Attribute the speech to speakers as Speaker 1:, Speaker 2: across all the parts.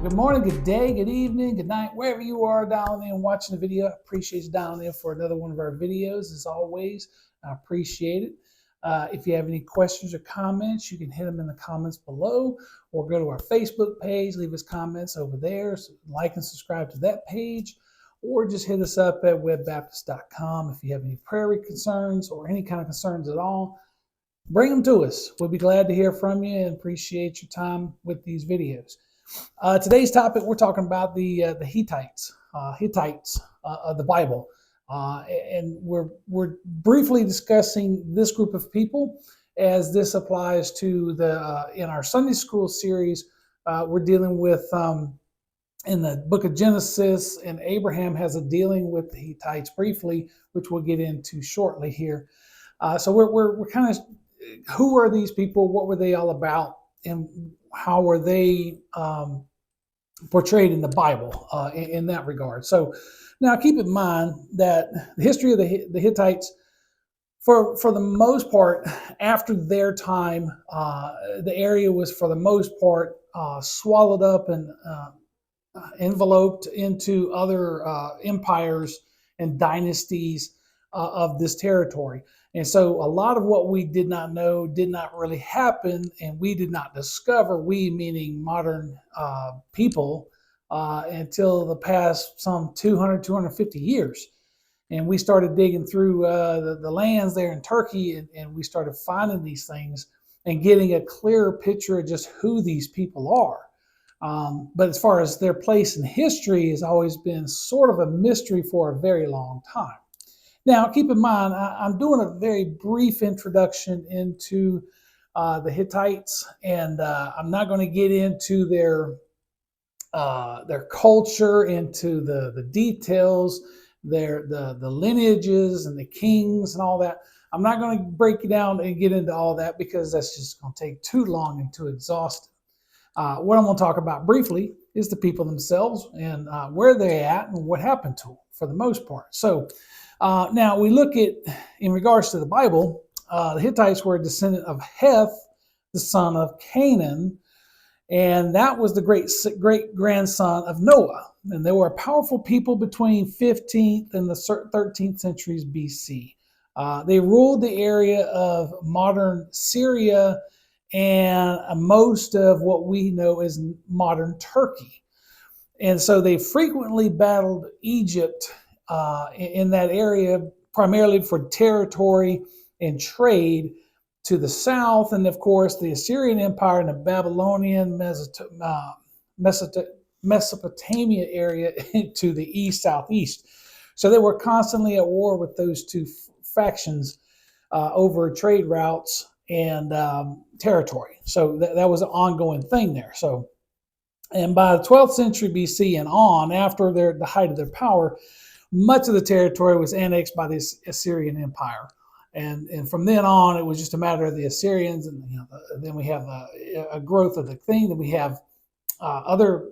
Speaker 1: Good morning, good day, good evening, good night, wherever you are dialing in and watching the video. I appreciate you dialing in for another one of our videos. As always, I appreciate it. If you have any questions or comments, you can hit them in the comments below or go to our Facebook page, leave us comments over there. So like and subscribe to that page, or just hit us up at webbaptist.com if you have any prayer concerns or any kind of concerns at all. Bring them to us. We'll be glad to hear from you and appreciate your time with these videos. Today's topic, we're talking about the Hittites of the Bible, and we're briefly discussing this group of people as this applies to the in our Sunday school series. We're dealing with in the book of Genesis, and Abraham has a dealing with the Hittites briefly, which we'll get into shortly here. So we're kind of, who are these people? What were they all about? And how were they portrayed in the Bible in that regard? So now keep in mind that the history of the Hittites, for the most part, after their time, the area was for the most part swallowed up and enveloped into other empires and dynasties of this territory. And so a lot of what we did not know did not really happen, and we did not discover, we meaning modern people, until the past some 200, 250 years. And we started digging through the lands there in Turkey, and we started finding these things and getting a clearer picture of just who these people are. But as far as their place in history has always been sort of a mystery for a very long time. Now, keep in mind, I'm doing a very brief introduction into the Hittites, and I'm not going to get into their culture, into the details, the lineages and the kings and all that. I'm not going to break it down and get into all that because that's just going to take too long and too exhaustive. What I'm going to talk about briefly is the people themselves and where they're at and what happened to them for the most part. So now we look at, in regards to the Bible, the Hittites were a descendant of Heth, the son of Canaan, and that was the great grandson of Noah. And they were a powerful people between 15th and the 13th centuries BC. They ruled the area of modern Syria and most of what we know as modern Turkey. And so they frequently battled Egypt in that area, primarily for territory and trade to the south, and of course the Assyrian Empire and the Babylonian Mesopotamia area to the east, southeast. So they were constantly at war with those two factions over trade routes and territory. So that was an ongoing thing there. So, and by the 12th century BC and on, after the height of their power, much of the territory was annexed by the Assyrian Empire. And from then on, it was just a matter of the Assyrians, and then we have a growth of the thing. Then we have other.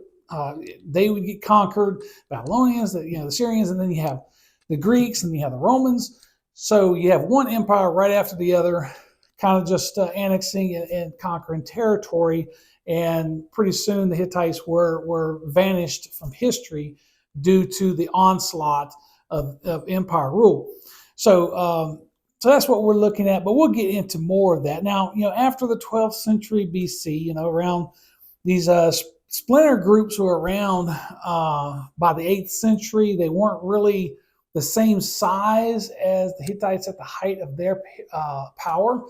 Speaker 1: They would get conquered, Babylonians, the Assyrians, and then you have the Greeks, and you have the Romans. So you have one empire right after the other, kind of just annexing and conquering territory. And pretty soon the Hittites were vanished from history due to the onslaught of empire rule. So that's what we're looking at, but we'll get into more of that. Now, after the 12th century BC, around these splinter groups were around by the 8th century. They weren't really the same size as the Hittites at the height of their power.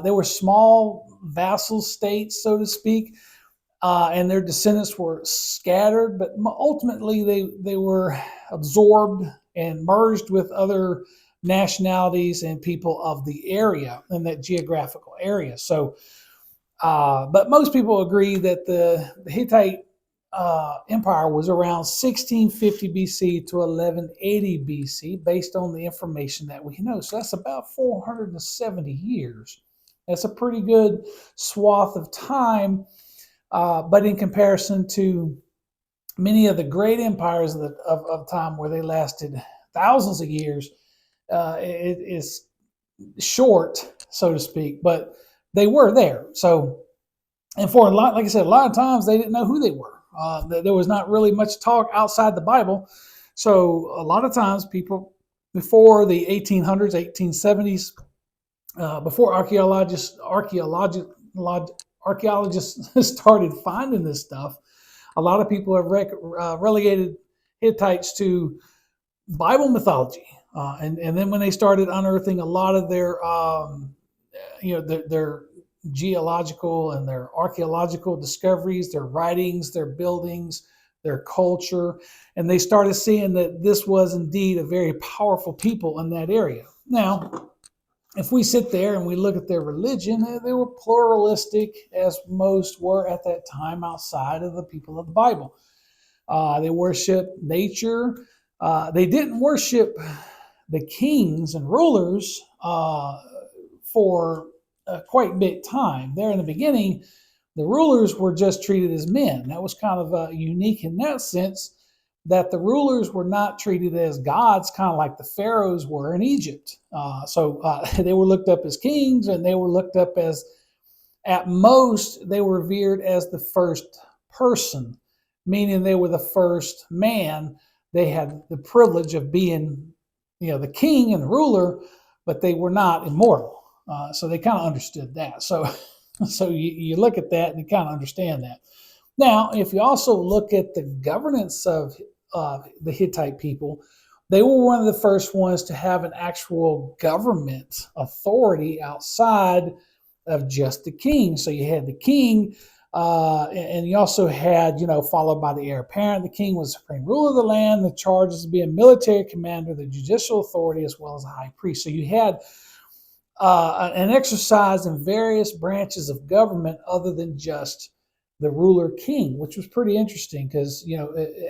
Speaker 1: They were small vassal states, so to speak, and their descendants were scattered, but ultimately they were absorbed and merged with other nationalities and people of the area, in that geographical area. So, but most people agree that the Hittite empire was around 1650 BC to 1180 BC, based on the information that we know. So that's about 470 years. That's a pretty good swath of time, but in comparison to many of the great empires of time where they lasted thousands of years, it is short, so to speak, but they were there. So, and for a lot, like I said, a lot of times they didn't know who they were. There was not really much talk outside the Bible. So a lot of times people before the 1800s, 1870s, before archaeologists started finding this stuff, a lot of people have relegated Hittites to Bible mythology, and then when they started unearthing a lot of their their geological and their archaeological discoveries, their writings, their buildings, their culture, and they started seeing that this was indeed a very powerful people in that area. Now, if we sit there and we look at their religion, they were pluralistic, as most were at that time outside of the people of the Bible. They worshiped nature. They didn't worship the kings and rulers for quite a bit time. There in the beginning, the rulers were just treated as men. That was kind of unique in that sense, that the rulers were not treated as gods, kind of like the pharaohs were in Egypt. So they were looked up as kings, and they were looked up as, at most, they were revered as the first person, meaning they were the first man. They had the privilege of being, the king and the ruler, but they were not immortal. So they kind of understood that. So you look at that and you kind of understand that. Now, if you also look at the governance of the Hittite people, they were one of the first ones to have an actual government authority outside of just the king. So you had the king, and you also had, followed by the heir apparent. The king was the supreme ruler of the land, the charges to be a military commander, the judicial authority, as well as a high priest. So you had an exercise in various branches of government other than just the ruler king, which was pretty interesting because,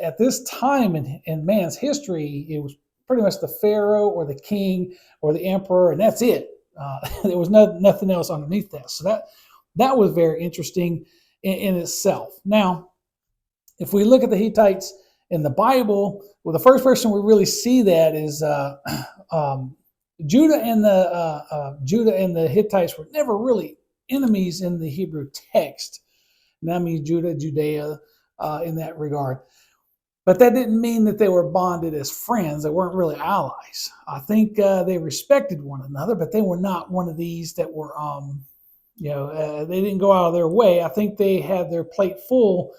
Speaker 1: at this time in man's history, it was pretty much the pharaoh or the king or the emperor, and that's it. There was nothing else underneath that. So that was very interesting in itself. Now, if we look at the Hittites in the Bible, well, the first person we really see that is Judah and the Hittites were never really enemies in the Hebrew text. And that means Judea in that regard. But that didn't mean that they were bonded as friends. They weren't really allies. I think they respected one another, but they were not one of these that were, they didn't go out of their way. I think they had their plate full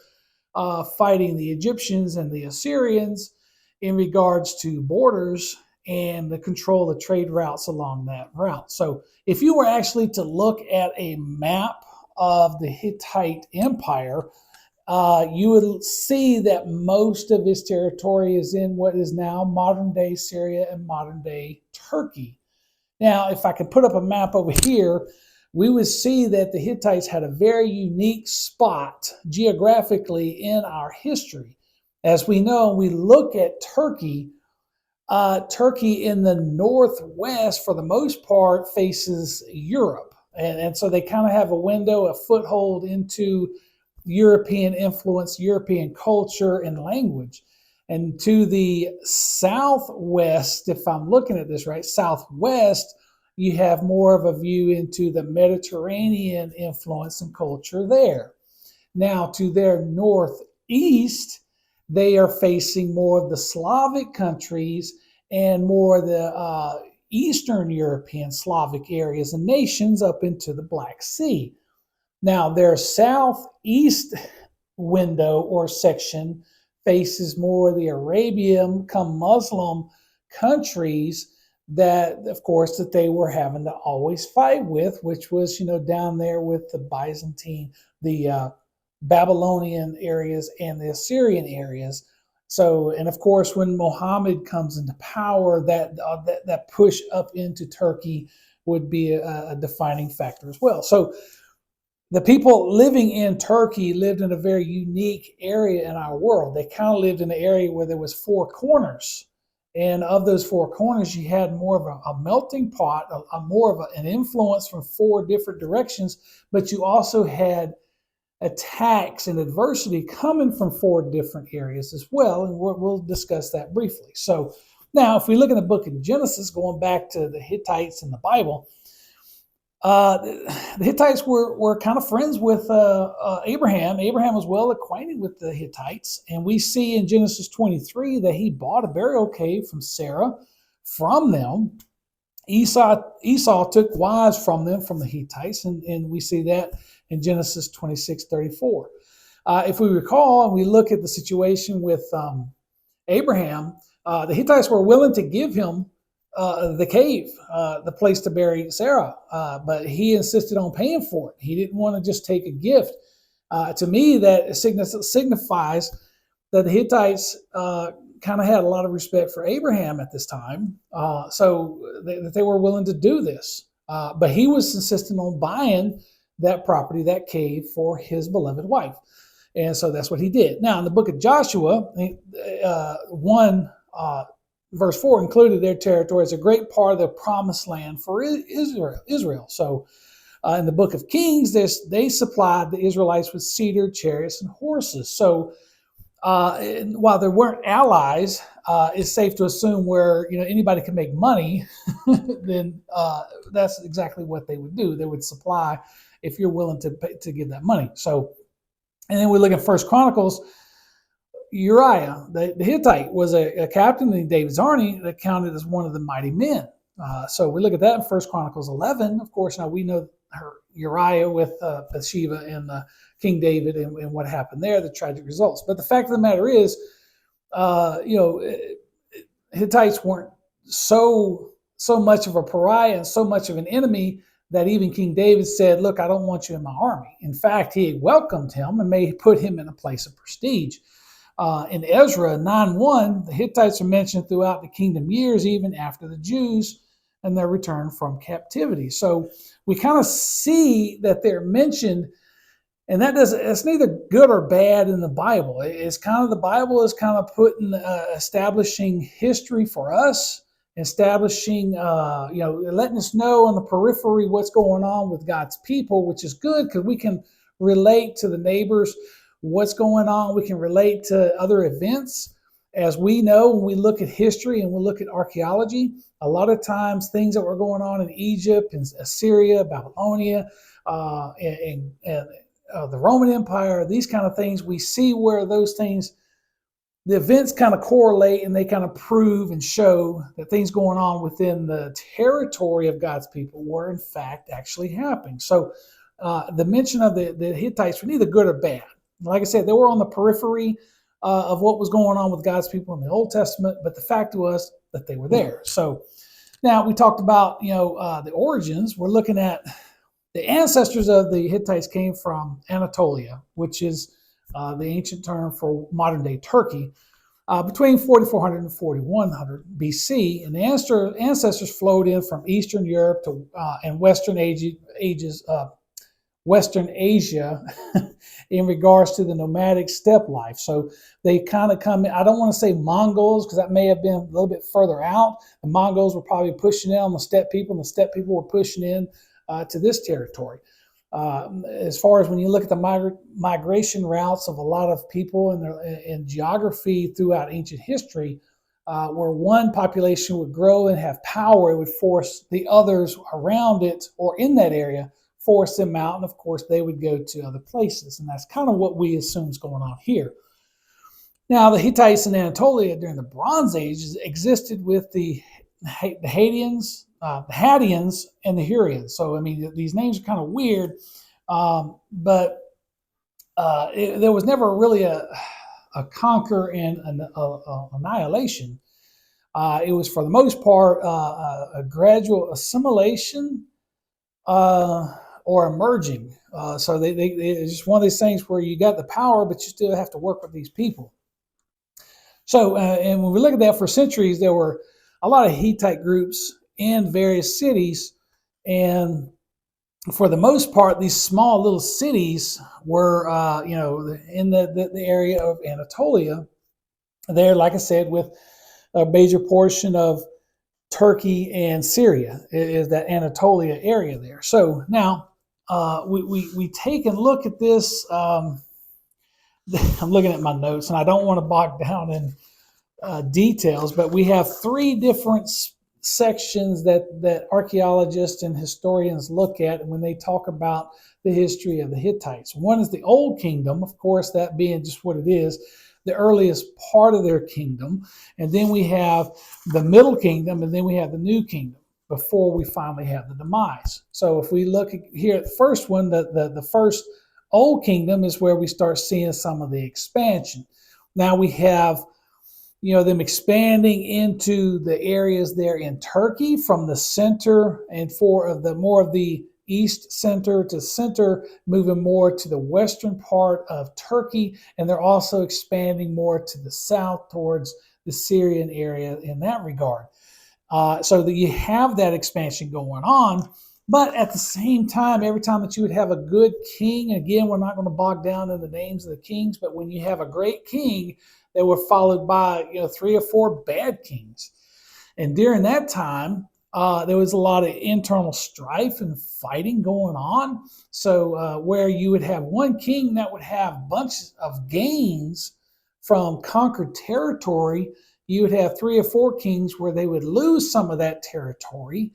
Speaker 1: fighting the Egyptians and the Assyrians in regards to borders and the control of trade routes along that route. So if you were actually to look at a map of the Hittite Empire, you would see that most of its territory is in what is now modern-day Syria and modern-day Turkey. Now, if I could put up a map over here, we would see that the Hittites had a very unique spot geographically in our history. As we know, we look at Turkey. Turkey in the northwest, for the most part, faces Europe. And so they kind of have a window, a foothold into European influence, European culture and language. And to the southwest, if I'm looking at this right, southwest, you have more of a view into the Mediterranean influence and culture there. Now, to their northeast, they are facing more of the Slavic countries and more the Eastern European Slavic areas and nations up into the Black Sea. Now, their southeast window or section faces more of the Arabian, come Muslim countries that, of course, that they were having to always fight with, which was, down there with the Byzantine, the Babylonian areas and the Assyrian areas. So, and of course, when Muhammad comes into power, that push up into Turkey would be a defining factor as well. So the people living in Turkey lived in a very unique area in our world. They kind of lived in an area where there was four corners. And of those four corners, you had more of a melting pot, more of an influence from four different directions, but you also had attacks and adversity coming from four different areas as well, and we'll discuss that briefly. So now, if we look in the book of Genesis, going back to the Hittites in the Bible, The Hittites were kind of friends with Abraham. Abraham was well acquainted with the Hittites, and we see in Genesis 23 that he bought a burial cave from Sarah from them. Esau took wives from them, from the Hittites, and we see that in Genesis 26:34. If we recall and we look at the situation with Abraham, the Hittites were willing to give him the cave, the place to bury Sarah, but he insisted on paying for it. He didn't want to just take a gift. To me, that signifies that the Hittites kind of had a lot of respect for Abraham at this time, so that they were willing to do this. But he was insisting on buying that property, that cave, for his beloved wife. And so that's what he did. Now, in the book of Joshua, 1 verse 4 included their territory as a great part of the promised land for Israel. So in the book of Kings, they supplied the Israelites with cedar, chariots, and horses. So while there weren't allies, it's safe to assume where anybody can make money, then that's exactly what they would do. They would supply if you're willing to give that money. So, and then we look at First Chronicles. Uriah, the Hittite, was a captain in David's army that counted as one of the mighty men. So we look at that in First Chronicles 11. Of course, now we know Uriah with Bathsheba and King David and what happened there, the tragic results. But the fact of the matter is, Hittites weren't so much of a pariah and so much of an enemy that even King David said, "Look, I don't want you in my army." In fact, he welcomed him and may put him in a place of prestige. In Ezra 9:1, the Hittites are mentioned throughout the kingdom years, even after the Jews and their return from captivity. So we kind of see that they're mentioned, and it's neither good or bad in the Bible. It's kind of, the Bible is kind of establishing history for us, establishing, letting us know on the periphery what's going on with God's people, which is good because we can relate to the neighbors, what's going on. We can relate to other events. As we know, when we look at history and we look at archaeology, a lot of times things that were going on in Egypt and Assyria, Babylonia, and the Roman Empire, these kind of things, we see where those things, the events kind of correlate and they kind of prove and show that things going on within the territory of God's people were in fact actually happening. So the mention of the Hittites were neither good or bad. Like I said, they were on the periphery of what was going on with God's people in the Old Testament, but the fact was that they were there. So now we talked about the origins. We're looking at the ancestors of the Hittites came from Anatolia, which is the ancient term for modern-day Turkey, between 4400 and 4100 BC. And the ancestors flowed in from Eastern Europe to and Western Asia in regards to the nomadic steppe life. So they kind of come in, I don't want to say Mongols because that may have been a little bit further out. The Mongols were probably pushing in on the steppe people, and the steppe people were pushing in to this territory. As far as when you look at the migration routes of a lot of people and geography throughout ancient history, where one population would grow and have power, it would force the others around it or in that area, force them out, and of course they would go to other places. And that's kind of what we assume is going on here. Now, the Hittites in Anatolia during the Bronze Age existed with the Hattans, and the Hurrians. So, I mean, these names are kind of weird, but there was never really a conquer and an annihilation. It was, for the most part, a gradual assimilation or emerging. So it's just one of these things where you got the power, but you still have to work with these people. So, and when we look at that, for centuries, there were a lot of Hittite groups in various cities, and for the most part, these small little cities were, in the area of Anatolia. There, like I said, with a major portion of Turkey and Syria is that Anatolia area there. So now we take and look at this. I'm looking at my notes, and I don't want to bog down in details, but we have three different sections that archaeologists and historians look at when they talk about the history of the Hittites. One is the Old Kingdom, of course, that being just what it is, the earliest part of their kingdom. And then we have the Middle Kingdom, and then we have the New Kingdom before we finally have the demise. So if we look here at the first one, the first Old Kingdom is where we start seeing some of the expansion. Now we have them expanding into the areas there in Turkey from the center and more of the east center to center, moving more to the western part of Turkey. And they're also expanding more to the south towards the Syrian area in that regard. So that you have that expansion going on. But at the same time, every time that you would have a good king, again, we're not going to bog down in the names of the kings, but when you have a great king, they were followed by 3 or 4 bad kings. And during that time, there was a lot of internal strife and fighting going on. So where you would have one king that would have bunches of gains from conquered territory, you would have 3 or 4 kings where they would lose some of that territory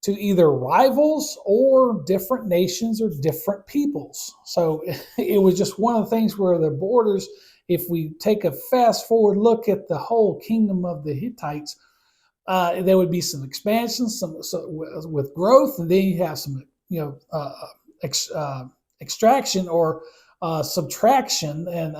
Speaker 1: to either rivals or different nations or different peoples. So it was just one of the things where the borders, if we take a fast forward look at the whole kingdom of the Hittites, there would be some expansion, some with growth, and then you have some extraction or subtraction, and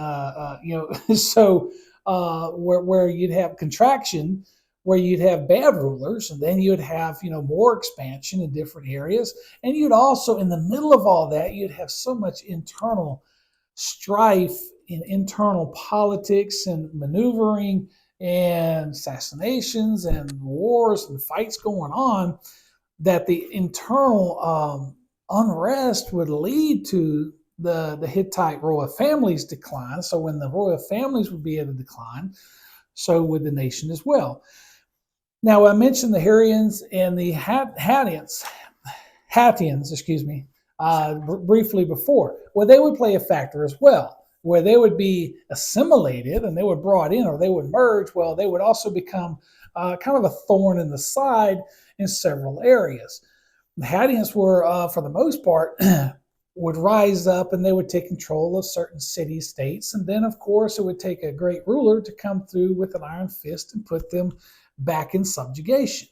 Speaker 1: so where you'd have contraction, where you'd have bad rulers, and then you'd have more expansion in different areas, and you'd also, in the middle of all that, you'd have so much internal strife in internal politics and maneuvering and assassinations and wars and fights going on, that the internal unrest would lead to the Hittite royal family's decline. So when the royal families would be at a decline, so would the nation as well. Now, I mentioned the Hurrians and the Hattians, briefly before. Well, they would play a factor as well, where they would be assimilated and they were brought in, or they would merge. Well, they would also become kind of a thorn in the side in several areas. The Hattians were, for the most part, would rise up and they would take control of certain city states. And then, of course, it would take a great ruler to come through with an iron fist and put them back in subjugation.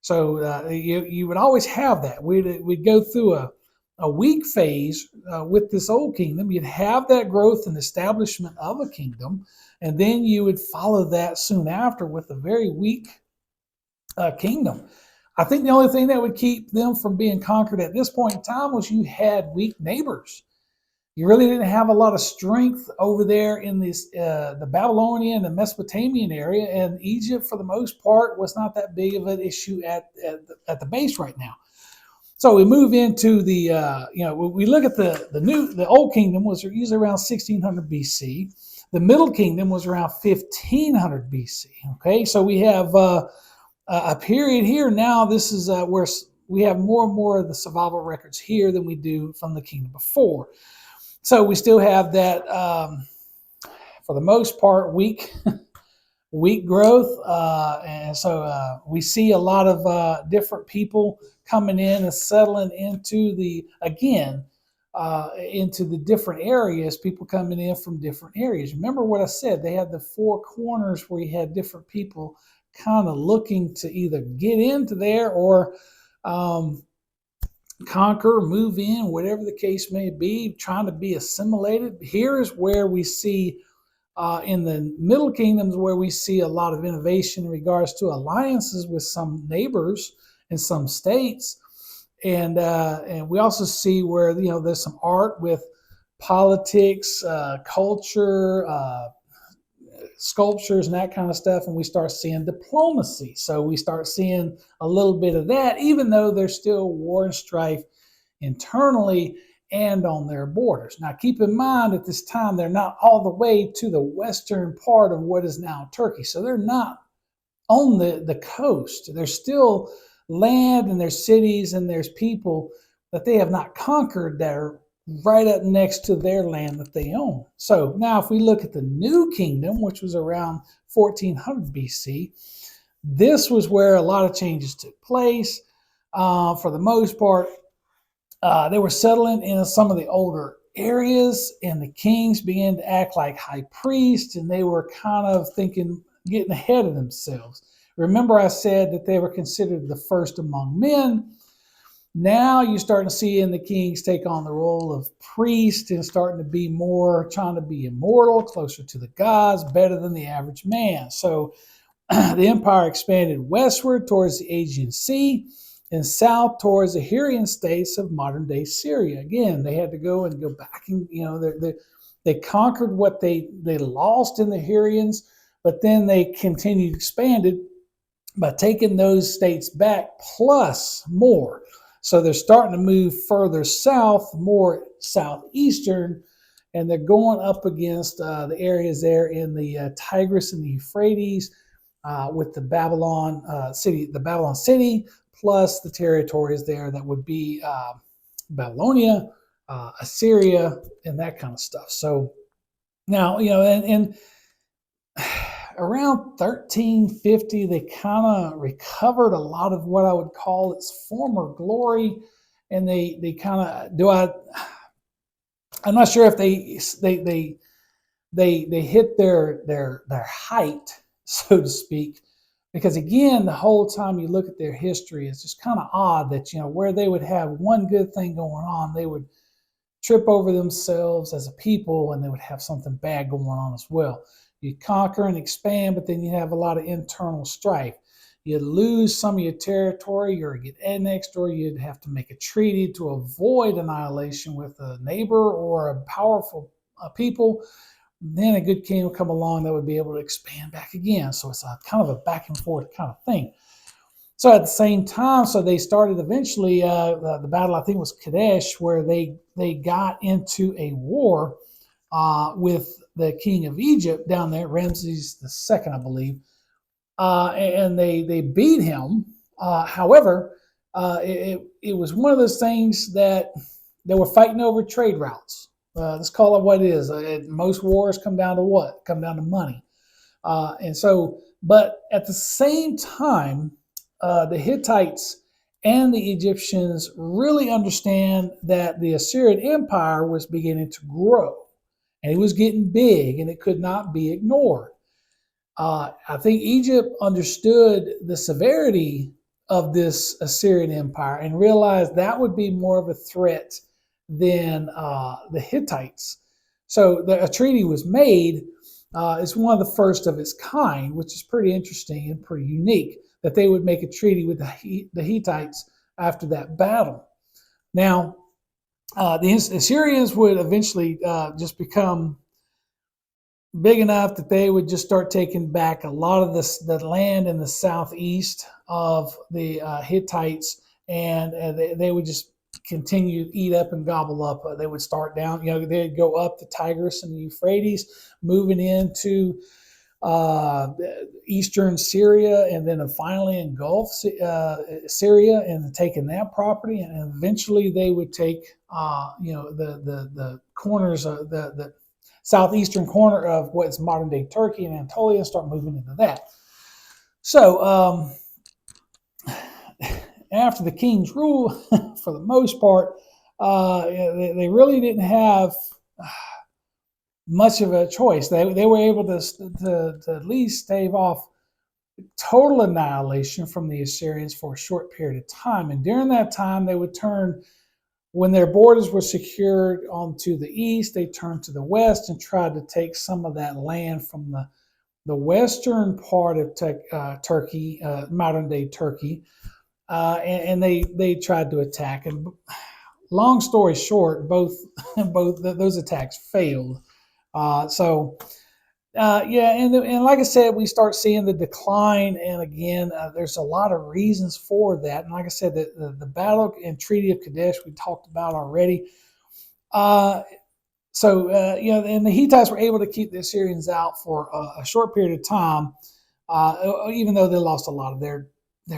Speaker 1: So you would always have that. We'd go through a weak phase with this old kingdom. You'd have that growth and establishment of a kingdom, and then you would follow that soon after with a very weak kingdom. I think the only thing that would keep them from being conquered at this point in time was you had weak neighbors. You really didn't have a lot of strength over there in the Babylonian and Mesopotamian area, and Egypt, for the most part, was not that big of an issue at the base right now. So we move into the, we look at the Old Kingdom was usually around 1600 BC. The Middle Kingdom was around 1500 BC. Okay, so we have a period here now. This is where we have more and more of the survival records here than we do from the kingdom before. So we still have that, for the most part, weak growth. And so we see a lot of different people coming in and settling into into the different areas, people coming in from different areas. Remember what I said, they had the 4 corners where you had different people kind of looking to either get into there or conquer, move in, whatever the case may be, trying to be assimilated. Here is where we see in the Middle Kingdoms, where we see a lot of innovation in regards to alliances with some neighbors in some states, and we also see where there's some art with politics, culture, sculptures, and that kind of stuff, and we start seeing diplomacy. So we start seeing a little bit of that, even though there's still war and strife internally and on their borders. Now, keep in mind at this time, they're not all the way to the western part of what is now Turkey. So they're not on the coast. There's still land and there's cities and there's people that they have not conquered that are right up next to their land that they own. So now if we look at the New Kingdom, which was around 1400 BC, This was where a lot of changes took place. For the most part, they were settling in some of the older areas, and the kings began to act like high priests, and they were kind of thinking, getting ahead of themselves. Remember, I said that they were considered the first among men. Now you're starting to see in the kings take on the role of priest and starting to be more trying to be immortal, closer to the gods, better than the average man. So the empire expanded westward towards the Aegean Sea and south towards the Hyrrian states of modern day Syria. Again, they had to go back and, they conquered what they lost in the Hyrrians, but then they continued expanded by taking those states back plus more. So they're starting to move further south, more southeastern, and they're going up against the areas there in the Tigris and the Euphrates, with the Babylon city, plus the territories there that would be Babylonia, Assyria, and that kind of stuff. So now, and around 1350, they kind of recovered a lot of what I would call its former glory, and they kind of I'm not sure if they hit their height, so to speak, because again, the whole time you look at their history, it's just kind of odd that where they would have one good thing going on, they would trip over themselves as a people, and they would have something bad going on as well. You conquer and expand, but then you have a lot of internal strife. You lose some of your territory, or get annexed, or you'd have to make a treaty to avoid annihilation with a neighbor or a powerful people. Then a good king would come along that would be able to expand back again. So it's a kind of a back and forth kind of thing. So at the same time, so they started eventually the battle, I think it was Kadesh, where they got into a war with the king of Egypt down there, Ramses II, I believe, and they beat him. However, it was one of those things that they were fighting over trade routes. Let's call it what it is. Most wars come down to what? Come down to money. But at the same time, the Hittites and the Egyptians really understand that the Assyrian Empire was beginning to grow, and it was getting big, and it could not be ignored. I think Egypt understood the severity of this Assyrian Empire and realized that would be more of a threat than the Hittites. So a treaty was made. It's one of the first of its kind, which is pretty interesting and pretty unique, that they would make a treaty with the Hittites after that battle. Now, the Assyrians would eventually just become big enough that they would just start taking back a lot of the land in the southeast of the Hittites, and they would just continue to eat up and gobble up. They would start down, they'd go up the Tigris and the Euphrates, moving into eastern Syria, and then finally engulf Syria and taking that property, and eventually they would take the corners of the southeastern corner of what's modern day Turkey and Anatolia, and start moving into that. So after the king's rule, for the most part, they really didn't have much of a choice. They were able to at least stave off total annihilation from the Assyrians for a short period of time. And during that time, they would turn, when their borders were secured onto the east, they turned to the west and tried to take some of that land from the western part of Turkey, modern day Turkey, and they tried to attack. And long story short, both those attacks failed. And like I said, we start seeing the decline, and again, there's a lot of reasons for that. And like I said, the battle and Treaty of Kadesh we talked about already. And the Hittites were able to keep the Assyrians out for a short period of time, even though they lost a lot of their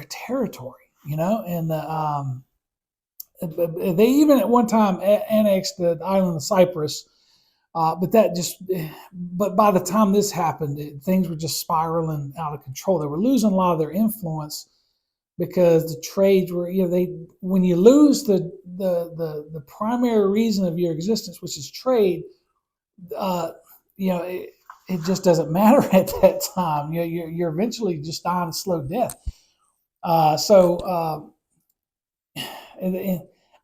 Speaker 1: territory. And they even at one time annexed the island of Cyprus. But by the time this happened, things were just spiraling out of control. They were losing a lot of their influence because the trades were, when you lose the primary reason of your existence, which is trade, uh, it just doesn't matter at that time. You're eventually just dying a slow death. And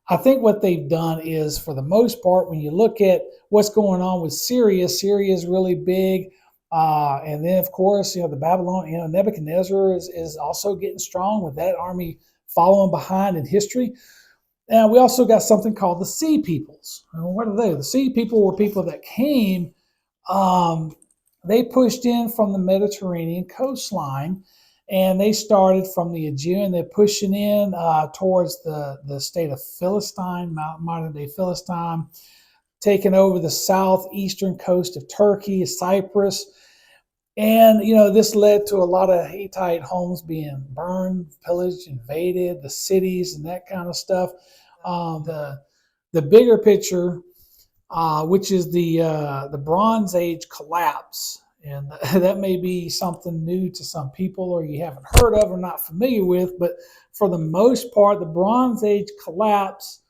Speaker 1: I think what they've done is, for the most part, when you look at what's going on with Syria, Syria is really big. And then, of course, the Babylon, Nebuchadnezzar is also getting strong with that army following behind in history. And we also got something called the Sea Peoples. And what are they? The Sea People were people that came, they pushed in from the Mediterranean coastline, and they started from the Aegean. They're pushing in towards the state of Philistine, modern day Philistine, taking over the southeastern coast of Turkey, Cyprus. And, this led to a lot of Hittite homes being burned, pillaged, invaded, the cities, and that kind of stuff. The bigger picture, which is the Bronze Age collapse. And that may be something new to some people, or you haven't heard of or not familiar with. But for the most part, the Bronze Age collapse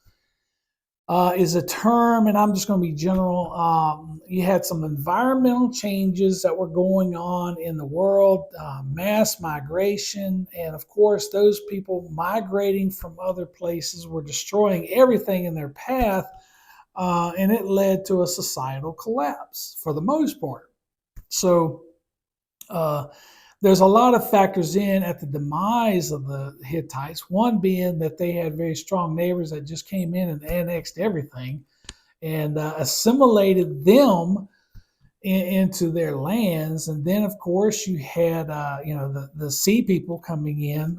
Speaker 1: is a term, and I'm just going to be general. You had some environmental changes that were going on in the world, mass migration, and of course, those people migrating from other places were destroying everything in their path, and it led to a societal collapse for the most part. So there's a lot of factors in at the demise of the Hittites, one being that they had very strong neighbors that just came in and annexed everything and assimilated them into their lands. And then, of course, you had the Sea People coming in,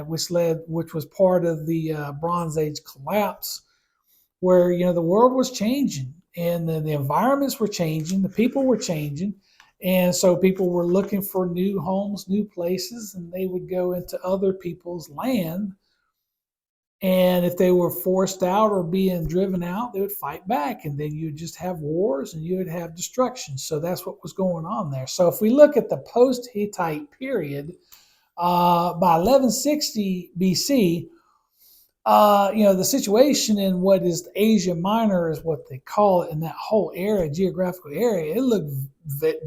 Speaker 1: which was part of the Bronze Age collapse, where the world was changing and the environments were changing, the people were changing. And so people were looking for new homes, new places, and they would go into other people's land. And if they were forced out or being driven out, they would fight back. And then you'd just have wars and you would have destruction. So that's what was going on there. So if we look at the post-Hittite period, by 1160 BC, the situation in what is Asia Minor is what they call it, in that whole area, geographical area, it looked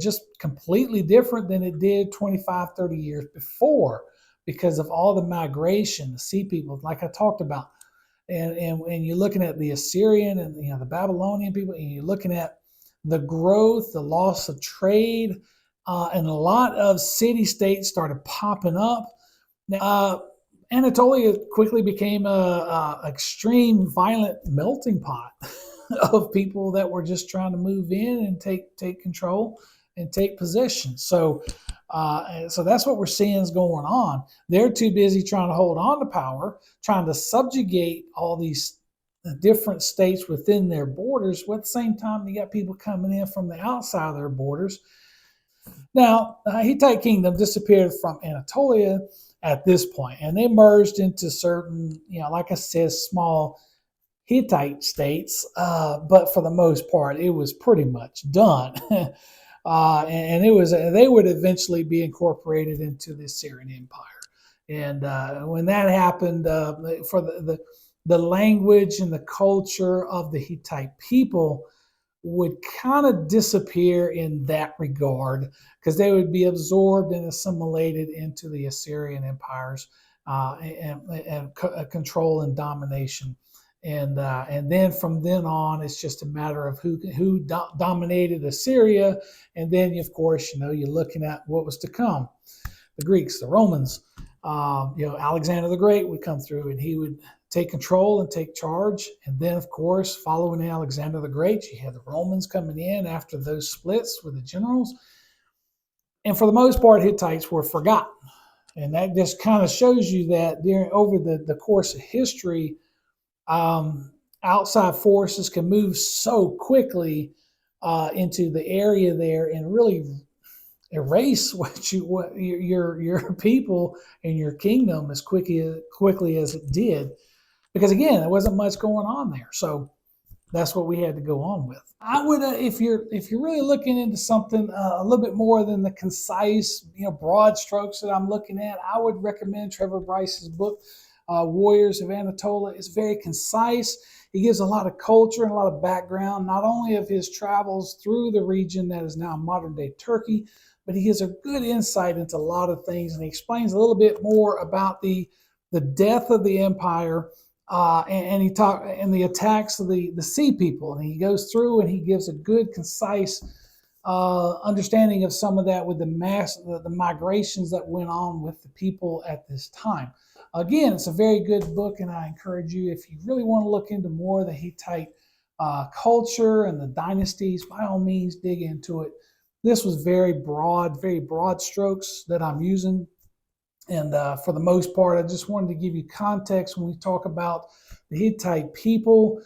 Speaker 1: just completely different than it did 25, 30 years before, because of all the migration, the Sea People, like I talked about. And you're looking at the Assyrian and the Babylonian people, and you're looking at the growth, the loss of trade, and a lot of city-states started popping up. Now, Anatolia quickly became a extreme, violent melting pot of people that were just trying to move in and take control and take possession. So that's what we're seeing is going on. They're too busy trying to hold on to power, trying to subjugate all these different states within their borders. But at the same time, you got people coming in from the outside of their borders. Now, the Hittite kingdom disappeared from Anatolia at this point, and they merged into certain, like I said, small Hittite states, but for the most part, it was pretty much done. And they would eventually be incorporated into the Assyrian Empire. And when that happened, for the language and the culture of the Hittite people would kind of disappear in that regard, because they would be absorbed and assimilated into the Assyrian empires and control and domination. And then from then on, it's just a matter of who dominated Assyria. And then, of course, you're looking at what was to come. The Greeks, the Romans, Alexander the Great would come through, and he would take control and take charge. And then, of course, following Alexander the Great, you had the Romans coming in after those splits with the generals. And for the most part, Hittites were forgotten. And that just kind of shows you that over the course of history, outside forces can move so quickly into the area there and really erase your people and your kingdom as quickly as it did, because again, there wasn't much going on there. So that's what we had to go on with. I would, if you're really looking into something a little bit more than the concise, broad strokes that I'm looking at, I would recommend Trevor Bryce's book, Warriors of Anatolia. It's very concise. He gives a lot of culture and a lot of background, not only of his travels through the region that is now modern day Turkey, but he gives a good insight into a lot of things, and he explains a little bit more about the death of the empire, and he talk and the attacks of the sea people, and he goes through and he gives a good, concise understanding of some of that with the migrations that went on with the people at this time. Again, it's a very good book, and I encourage you, if you really want to look into more of the Hittite culture and the dynasties, by all means, dig into it. This was very broad strokes that I'm using. And for the most part, I just wanted to give you context when we talk about the Hittite people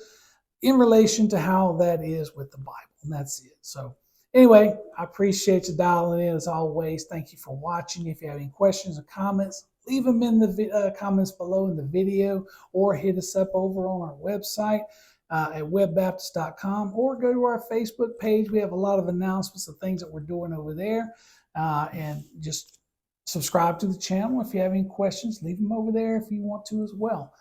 Speaker 1: in relation to how that is with the Bible. And that's it. So anyway, I appreciate you dialing in as always. Thank you for watching. If you have any questions or comments, leave them in the comments below in the video, or hit us up over on our website at webbaptist.com, or go to our Facebook page. We have a lot of announcements of things that we're doing over there, and just subscribe to the channel. If you have any questions, leave them over there if you want to as well.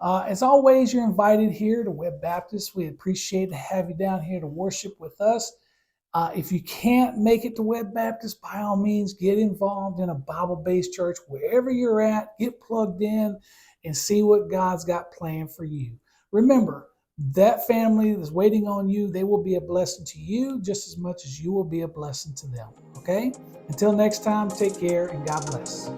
Speaker 1: As always, you're invited here to Webb Baptist. We appreciate to have you down here to worship with us. If you can't make it to Webb Baptist, by all means, get involved in a Bible-based church wherever you're at. Get plugged in and see what God's got planned for you. Remember, that family that's waiting on you, they will be a blessing to you just as much as you will be a blessing to them. Okay? Until next time, take care and God bless.